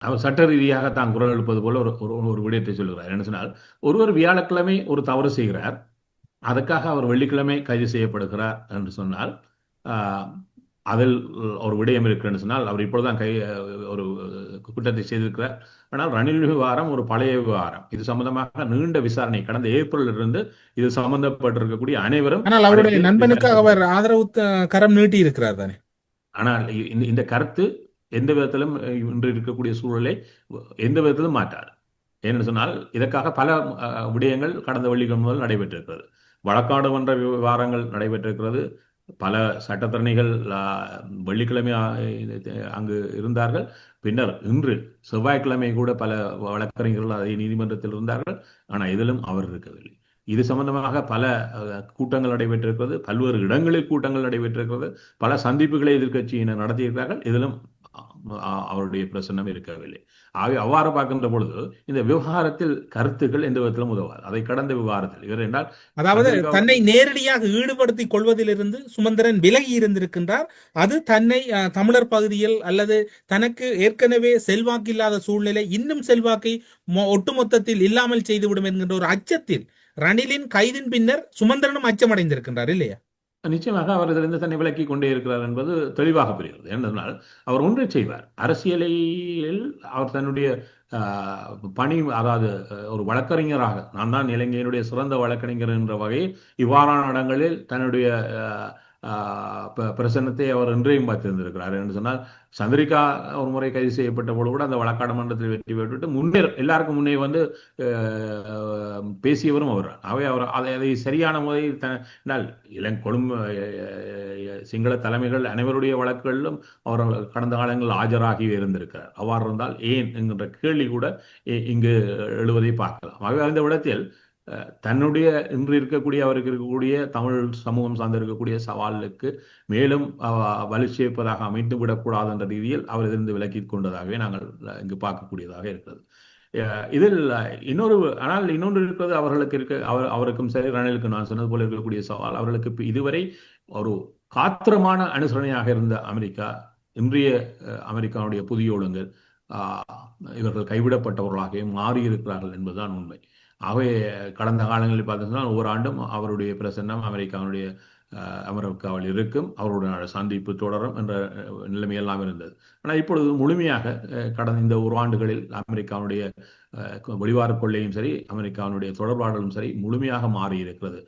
அவர் சட்ட ரீதியாக தான் குரல் எழுப்பது போல ஒரு ஒரு ஒரு விடயத்தை சொல்லுகிறார். என்ன சொன்னால், ஒருவர் வியாழக்கிழமை ஒரு தவறு செய்கிறார். அதற்காக அவர் வெள்ளிக்கிழமை கைது செய்யப்படுகிறார் என்று சொன்னால், ஆஹ், அதில் ஒரு விடயம் இருக்கிறன்னு சொன்னால், அவர் இப்பொழுதுதான் ஒரு குற்றத்தை செய்திருக்கிறார். ஆனால் ரணில் விவகாரம் ஒரு பழைய விவகாரம். இது சம்பந்தமாக நீண்ட விசாரணை கடந்த ஏப்ரலில் இருந்து இது சம்பந்தப்பட்டிருக்கக்கூடிய அனைவரும் ஆனால் அவருடைய அழைத்து நண்பனுக்காக அவர் விசாரிக்கப்பட்டிருக்கிறார். ஆதரவு கரம் நீட்டி இருக்கிறார் தானே. ஆனால் இந்த கருத்து எந்த விதத்திலும் இன்று இருக்கக்கூடிய சூழலை எந்த விதத்திலும் மாற்றாது. ஏன்னு சொன்னால், இதற்காக பல விடயங்கள் கடந்த வெள்ளிக்கிழமை முதல் நடைபெற்றிருக்கிறது. வழக்காடு மன்ற விவகாரங்கள் நடைபெற்றிருக்கிறது. பல சட்டத்தரணிகள் வெள்ளிக்கிழமை அங்கு இருந்தார்கள். பின்னர் இன்று செவ்வாய்க்கிழமை கூட பல வழக்கறிஞர்கள் அதே நீதிமன்றத்தில் இருந்தார்கள். ஆனால் இதிலும் அவர் இருக்கவில்லை. இது சம்பந்தமாக பல கூட்டங்கள் நடைபெற்றிருக்கிறது. பல்வேறு இடங்களில் கூட்டங்கள் நடைபெற்றிருக்கிறது. பல சந்திப்புகளை எதிர்க்கட்சியினர் நடத்தியிருக்கிறார்கள். இதிலும் அவருடைய பிரசன்னம் இருக்கவில்லை. ஆகவே அவ்வாறு பார்க்கின்ற பொழுது இந்த விவகாரத்தில் கருத்துக்கள் எந்த விதத்திலும் உதவாது. அதை கடந்த விவகாரத்தில் இவர் என்றால் அதாவது சந்திரிகா தன்னை நேரடியாக ஈடுபடுத்திக் கொள்வதிலிருந்து சுமந்திரன் விலகி இருந்திருக்கின்றார். அது தன்னை தமிழர் பகுதியில் அல்லது தனக்கு ஏற்கனவே செல்வாக்கில்லாத சூழ்நிலை இன்னும் செல்வாக்கை ஒட்டுமொத்தத்தில் இல்லாமல் செய்துவிடும் என்கின்ற ஒரு அச்சத்தில் ரணிலின் கைதின் பின்னர் சுமந்திரனும் அச்சமடைந்திருக்கின்றார் இல்லையா? நிச்சயமாக அவர் இதிலிருந்து தன்னை விலக்கி கொண்டே இருக்கிறார் என்பது தெளிவாக புரிகிறது. ஏனென்றால் அவர் ஒன்றை செய்வார். அரசியலில் அவர் தன்னுடைய பணி, அதாவது ஒரு வழக்கறிஞராக, நான் தான் இலங்கையினுடைய சிறந்த வழக்கறிஞர் என்ற வகையில் இவ்வாறான இடங்களில் தன்னுடைய பிரசன்னத்தை அவர் இன்றையும் பார்த்திருந்திருக்கிறார். என்று சொன்னால், சந்திரிகா ஒரு முறை கைது செய்யப்பட்ட போது கூட அந்த வழக்காடு மன்றத்தில் வெற்றி பெற்றுவிட்டு முன்னே எல்லாருக்கும் முன்னே வந்து பேசியவரும் அவர். அவை அவர் அதை சரியான முறையில் கொழும்பு சிங்கள தலைமைகள் அனைவருடைய வழக்குகளிலும் அவர் கடந்த காலங்களில் ஆஜராகி இருந்திருக்கிறார். அவ்வாறு இருந்தால் ஏன் என்கின்ற கேள்வி கூட இங்கு எழுவதை பார்க்கலாம். ஆகவே அந்த விடத்தில் தன்னுடைய இன்று இருக்கக்கூடிய அவருக்கு இருக்கக்கூடிய தமிழ் சமூகம் சார்ந்து இருக்கக்கூடிய சவாலுக்கு மேலும் வலு சேர்ப்பதாக அமைந்து விடக்கூடாது என்ற ரீதியில் அவர் இதிலிருந்து விலக்கி கொண்டதாகவே நாங்கள் இங்கு பார்க்கக்கூடியதாக இருக்கிறது. இதில் இன்னொன்று இருக்கிறது. அவர்களுக்கு அவருக்கும் சரி ரணிலுக்கு நான் சொன்னது போல இருக்கக்கூடிய சவால், அவர்களுக்கு இதுவரை ஒரு காத்திரமான அனுசரணையாக இருந்த அமெரிக்கா, இன்றைய அமெரிக்காவுடைய புதிய ஒழுங்கல் இவர்கள் கைவிடப்பட்டவர்களாக மாறியிருக்கிறார்கள் என்பதுதான் உண்மை. ஆகவே கடந்த காலங்களில் பார்த்தீங்கன்னா ஒவ்வொரு ஆண்டும் அவருடைய பிரசன்னம் அமெரிக்காவில் இருக்கும், அவருடைய சந்திப்பு தொடரும் என்ற நிலைமையெல்லாம் இருந்தது. ஆனால் இப்பொழுது முழுமையாக கடந்த இந்த ஒரு ஆண்டுகளில் அமெரிக்காவுடைய வெளிவார கொள்ளையும் சரி, அமெரிக்காவுடைய தொடர்பாடலும் சரி முழுமையாக மாறி இருக்கிறது.